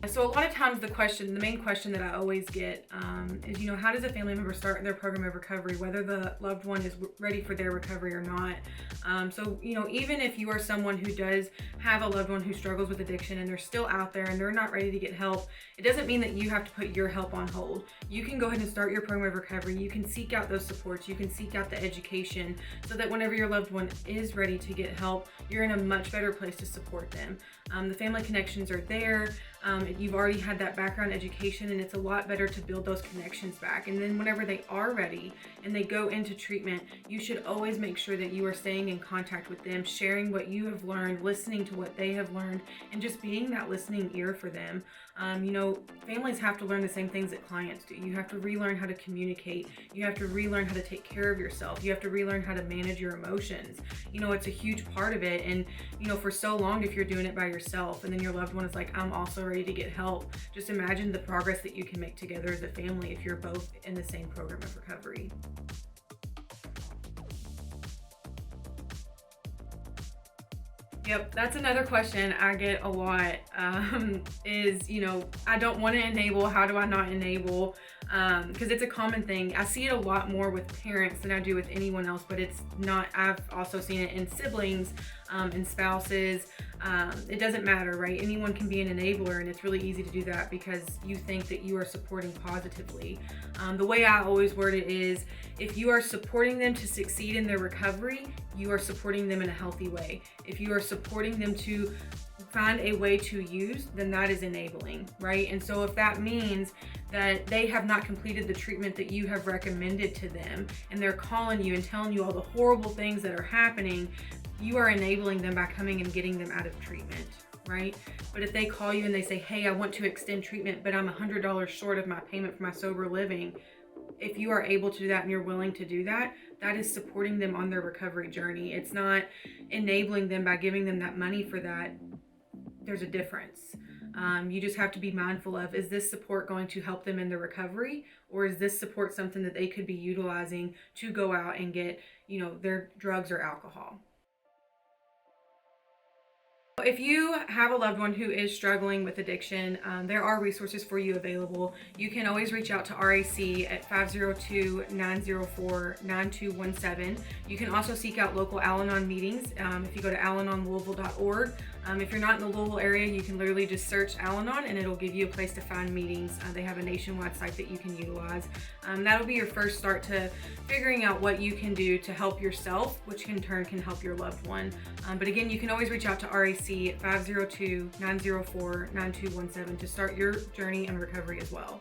So a lot of times the main question that I always get is, how does a family member start their program of recovery, whether the loved one is ready for their recovery or not? Even if you are someone who does have a loved one who struggles with addiction and they're still out there and they're not ready to get help, it doesn't mean that you have to put your help on hold. You can go ahead and start your program of recovery. You can seek out those supports. You can seek out the education so that whenever your loved one is ready to get help, you're in a much better place to support them. The family connections are there. You've already had that background education, and it's a lot better to build those connections back. And then whenever they are ready and they go into treatment, you should always make sure that you are staying in contact with them, sharing what you have learned, listening to what they have learned, and just being that listening ear for them. Families have to learn the same things that clients do. You have to relearn how to communicate. You have to relearn how to take care of yourself. You have to relearn how to manage your emotions. It's a huge part of it. And, for so long, if you're doing it by yourself and then your loved one is like, I'm also ready to get help, just imagine the progress that you can make together as a family if you're both in the same program of recovery. Yep, that's another question I get a lot, is, I don't want to enable, how do I not enable? Because it's a common thing. I see it a lot more with parents than I do with anyone else, but it's not, I've also seen it in siblings, and spouses. It doesn't matter, right? Anyone can be an enabler, and it's really easy to do that because you think that you are supporting positively. The way I always word it is, if you are supporting them to succeed in their recovery, you are supporting them in a healthy way. If you are supporting them to find a way to use, then that is enabling, right? And so if that means that they have not completed the treatment that you have recommended to them, and they're calling you and telling you all the horrible things that are happening, you are enabling them by coming and getting them out of treatment, right? But if they call you and they say, hey, I want to extend treatment, but I'm $100 short of my payment for my sober living, if you are able to do that and you're willing to do that, that is supporting them on their recovery journey. It's not enabling them by giving them that money for that. There's a difference. You just have to be mindful of, is this support going to help them in their recovery, or is this support something that they could be utilizing to go out and get, their drugs or alcohol? If you have a loved one who is struggling with addiction, there are resources for you available. You can always reach out to RAC at 502-904-9217. You can also seek out local Al-Anon meetings if you go to alanonlouisville.org. If you're not in the Louisville area, you can literally just search Al-Anon and it'll give you a place to find meetings. They have a nationwide site that you can utilize. That'll be your first start to figuring out what you can do to help yourself, which in turn can help your loved one. But again, you can always reach out to RAC at 502-904-9217 to start your journey and recovery as well.